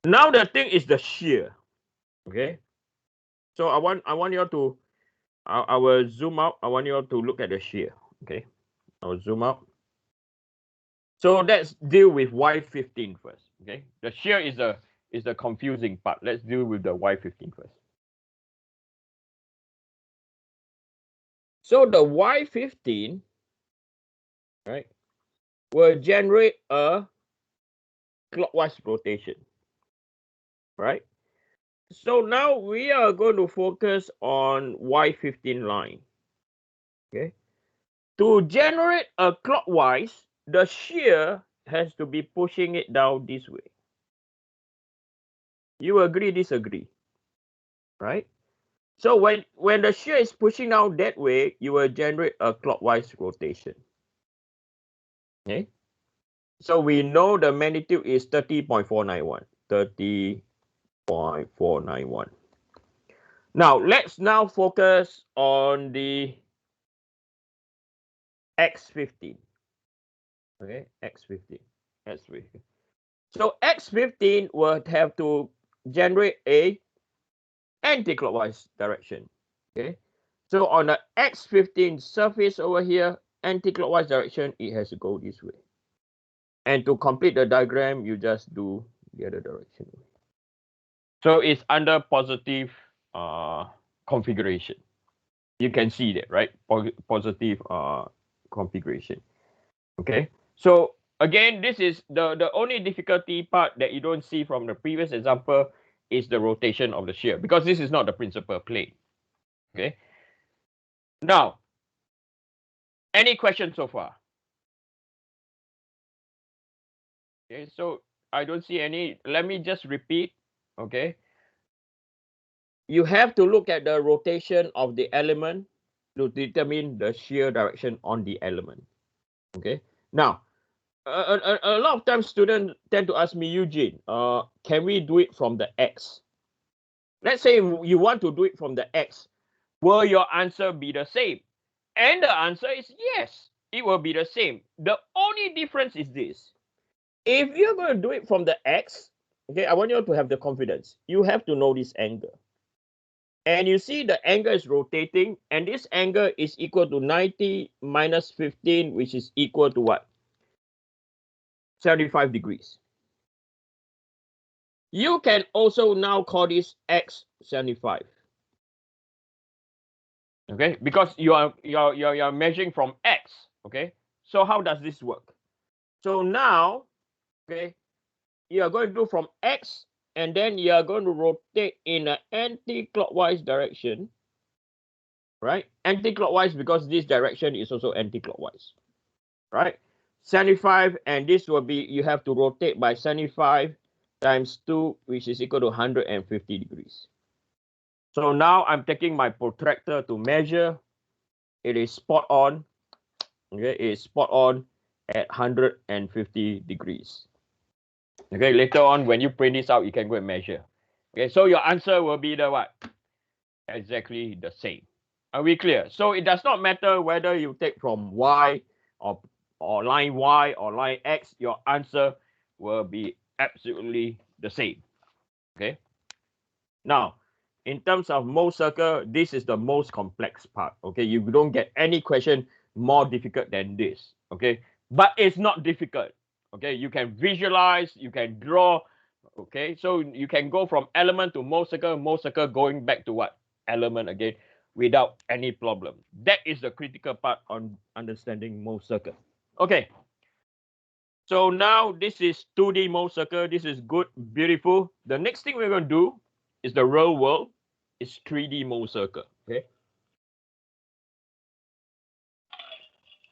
Now the thing is the shear. Okay. So I want you all to I will zoom out. I want you all to look at the shear. Okay. I will zoom out. So let's deal with Y15 first. Okay. The shear is the confusing part. Let's deal with the Y15 first. So the Y15, right, will generate a clockwise rotation, right? So now we are going to focus on Y15 line. Okay. To generate a clockwise, the shear has to be pushing it down this way. You agree, disagree, right? So when the shear is pushing down that way, you will generate a clockwise rotation. Okay. So we know the magnitude is 30.491. 30.491. Now let's now focus on the X15. Okay, X15. X15. So X15 will have to generate a anti-clockwise direction. Okay. So on the X15 surface over here, anti-clockwise direction, it has to go this way. And to complete the diagram, you just do the other direction. So it's under positive configuration. You can see that, right? Positive configuration. Okay. So again, this is the only difficulty part that you don't see from the previous example is the rotation of the shear, because this is not the principal plane. Okay. Now, any questions so far? Okay, so I don't see any. Let me just repeat. Okay. You have to look at the rotation of the element to determine the shear direction on the element. Okay. Now, a lot of times students tend to ask me, Eugene, can we do it from the X? Let's say you want to do it from the X. Will your answer be the same? And the answer is yes, it will be the same. The only difference is this. If you're going to do it from the X, okay, I want you to have the confidence. You have to know this angle. And you see the angle is rotating, and this angle is equal to 90 minus 15, which is equal to what? 75 degrees. You can also now call this X75. Okay, because you're measuring from X. Okay, so how does this work? So now, okay, you are going to do from X, and then you are going to rotate in an anti-clockwise direction, right? Anti-clockwise because this direction is also anti-clockwise, right? 75, and this will be, you have to rotate by 75 times 2, which is equal to 150 degrees. So now I'm taking my protractor to measure. It is spot on. Okay, it is spot on at 150 degrees. Okay, later on when you print this out, you can go and measure. Okay, so your answer will be the what? Exactly the same. Are we clear? So it does not matter whether you take from Y or line Y or line X, your answer will be absolutely the same. Okay. Now, in terms of Mohr circle, this is the most complex part. Okay, you don't get any question more difficult than this. Okay, but it's not difficult. Okay, you can visualize, you can draw. Okay, so you can go from element to Mohr circle going back to what? Element again without any problem. That is the critical part on understanding Mohr circle. Okay. So now this is 2D Mohr circle. This is good, beautiful. The next thing we're going to do is the real world. It's 3D Mohr circle. Okay.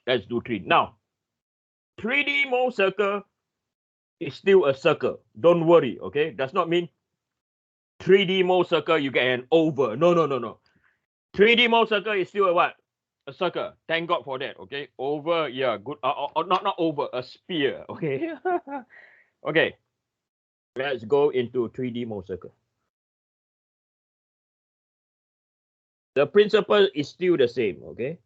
Let's do 3D. Now, 3D Mohr circle is still a circle. Don't worry. Okay. Does not mean 3D Mohr circle you get an oval. No, no, no, no. 3D Mohr circle is still a what? A circle. Thank God for that. Okay. Oval, yeah, good. Not oval, a sphere. Okay. Okay. Let's go into 3D Mohr circle. The principle is still the same. Okay.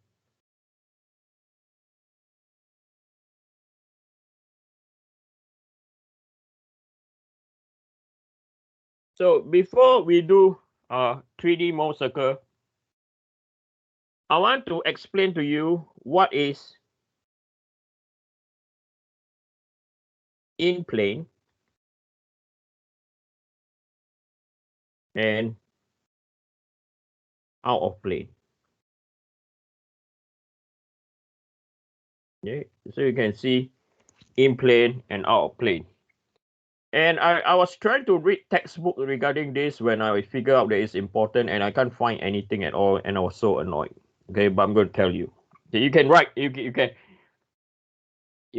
So before we do 3D Mohr circle, I want to explain to you what is in plane and out of plane. Okay, so you can see in plane and out of plane. And I was trying to read textbook regarding this when I figure out that it's important, and I can't find anything at all, and I was so annoyed. Okay, but I'm going to tell you. Okay, you can write. You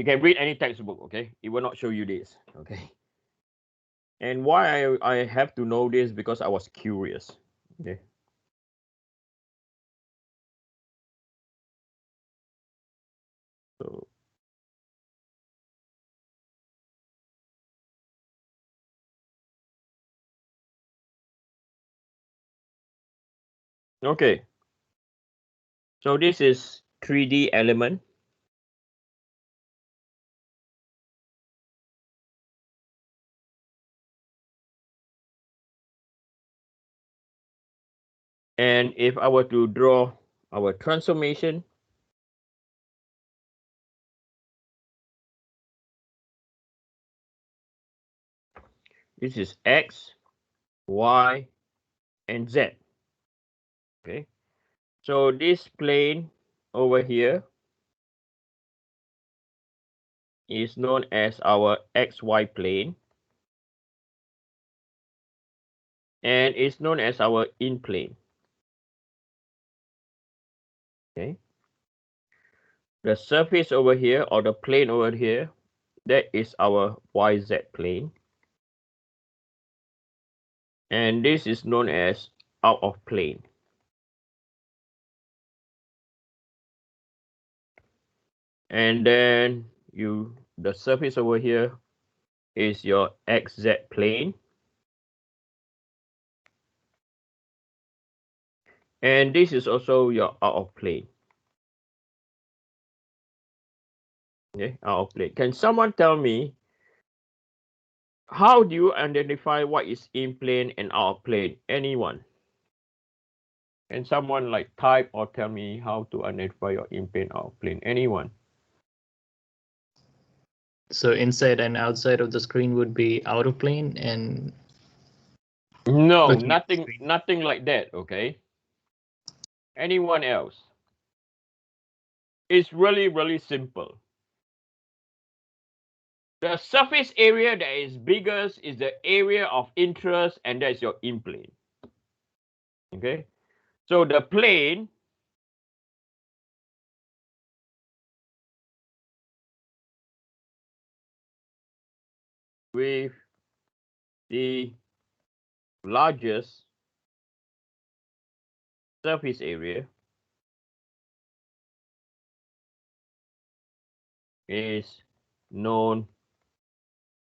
can read any textbook. Okay, it will not show you this. Okay. And why I have to know this, because I was curious. Okay. So okay. So this is 3D element. And if I were to draw our transformation, this is X, Y, and Z. Okay. So this plane over here is known as our XY plane, and it's known as our in plane. Okay. The surface over here, or the plane over here, that is our YZ plane. And this is known as out of plane. And then the surface over here is your XZ plane. And this is also your out of plane. Okay, out of plane. Can someone tell me, how do you identify what is in plane and out of plane? Anyone? Can someone like type or tell me how to identify your in plane, out of plane? Anyone? So inside and outside of the screen would be out of plane, and no, nothing like that. Okay. Anyone else? It's really simple. The surface area that is biggest is the area of interest, and that's your in plane. Okay, so the plane with the largest surface area is known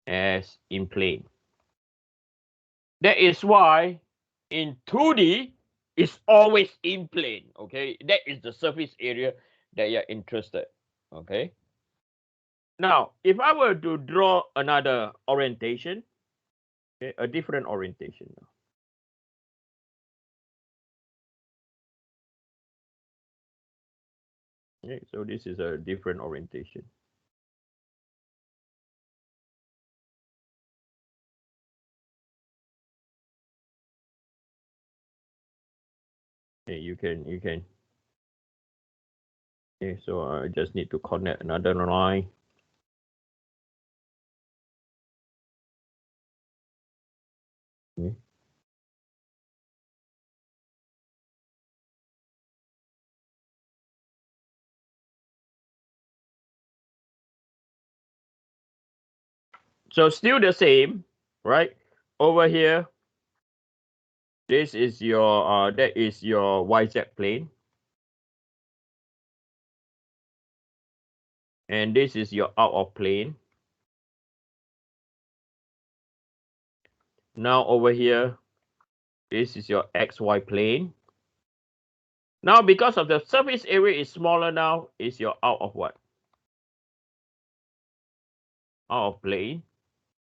as in plane. That is why in 2D it's always in plane. Okay, that is the surface area that you're interested. Okay, now if I were to draw another orientation, okay, a different orientation now. Okay, so this is a different orientation. Okay, you can. Okay, so I just need to connect another line. Okay. So still the same, right? Over here, this is your that is your YZ plane, and this is your out of plane. Now over here, this is your XY plane. Now because of the surface area is smaller now, is your out of what? Out of plane.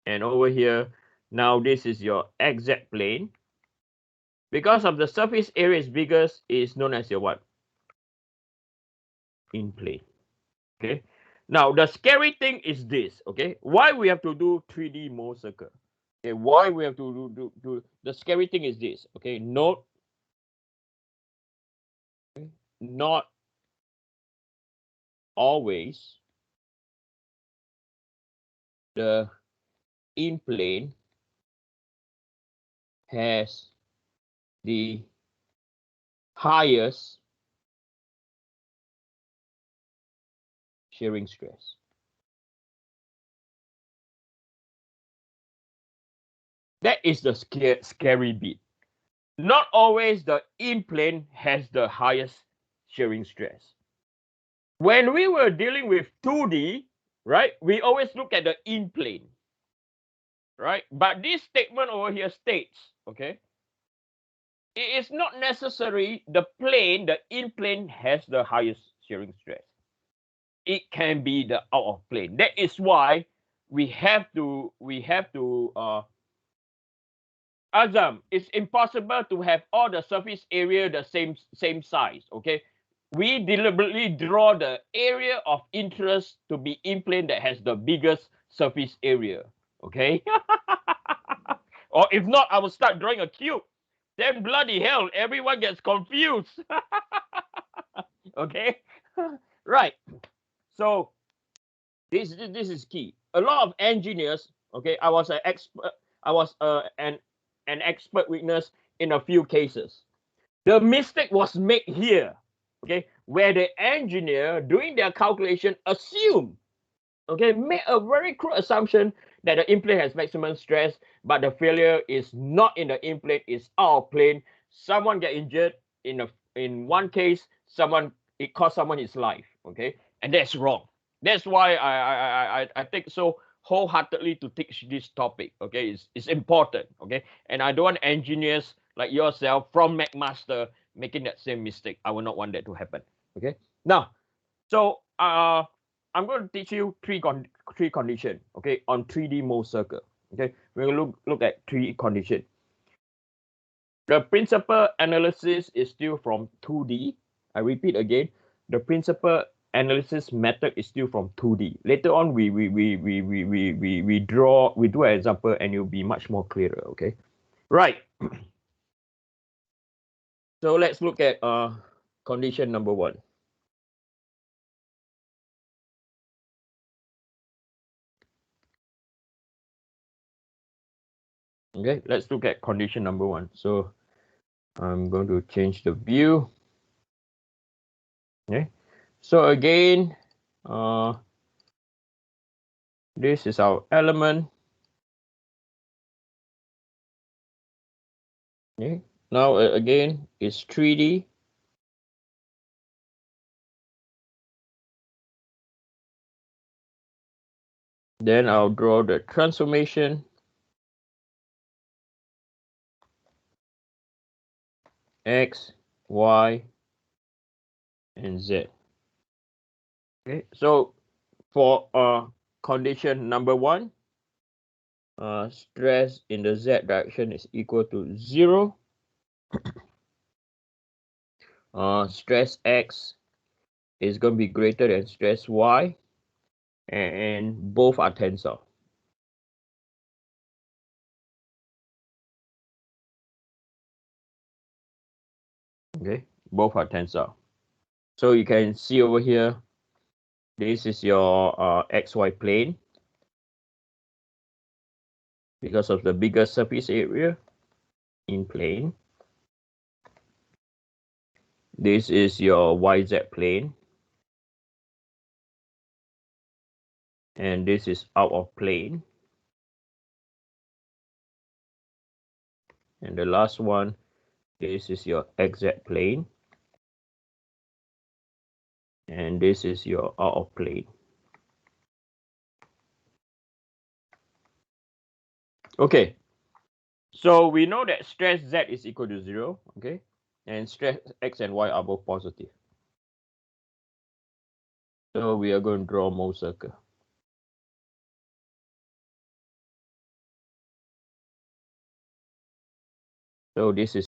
And over here, Now this is your XZ plane. Because of the surface area is bigger, is known as your what? In plane. Okay. Now the scary thing is this. Okay. Why we have to do 3D Mohr circle? Okay. Why we have to do the scary thing is this. Okay. Note, not always the in plane has the highest shearing stress. That is the scary bit. Not always the in plane has the highest shearing stress. When we were dealing with 2D, right, we always look at the in plane, right? But this statement over here states, okay, it is not necessary the plane, the in plane has the highest shearing stress. It can be the out of plane. That is why we have to Azam, it's impossible to have all the surface area the same size. Okay, we deliberately draw the area of interest to be in plane that has the biggest surface area. Okay, or if not, I will start drawing a cube. Then bloody hell, everyone gets confused. Okay, right. So this is key. A lot of engineers. Okay, I was an expert. I was an expert witness in a few cases. The mistake was made here, okay, where the engineer doing their calculation assume, okay, made a very crude assumption that the in plane has maximum stress, but the failure is not in the in plane, it's out of plane. Someone get injured in one case, it cost someone his life, okay, and that's wrong. That's why I think so wholeheartedly to teach this topic. Okay, it's important. Okay, and I don't want engineers like yourself from McMaster making that same mistake. I will not want that to happen. Okay, now, so I'm going to teach you three condition. Okay, on 3D Mohr circle. Okay, we're going to look at three condition. The principal analysis is still from 2D. I repeat again, the principal analysis method is still from 2D. Later on, we do an example and it'll be much more clearer. Okay, right. So let's look at condition number 1. Okay, let's look at condition number 1. So I'm going to change the view. Okay, so again, this is our element. Okay, now again, it's 3D. Then I'll draw the transformation. X, Y, and Z. Okay, so for condition number 1, stress in the Z direction is equal to 0. Stress X is going to be greater than stress Y, and both are tensile. Okay, both are tensile. So you can see over here, this is your XY plane because of the bigger surface area in plane. This is your YZ plane. And this is out of plane. And the last one, this is your XZ plane. And this is your out of plane. Okay, so we know that stress Z is equal to 0, okay? And stress X and Y are both positive. So we are going to draw Mohr circle. So this is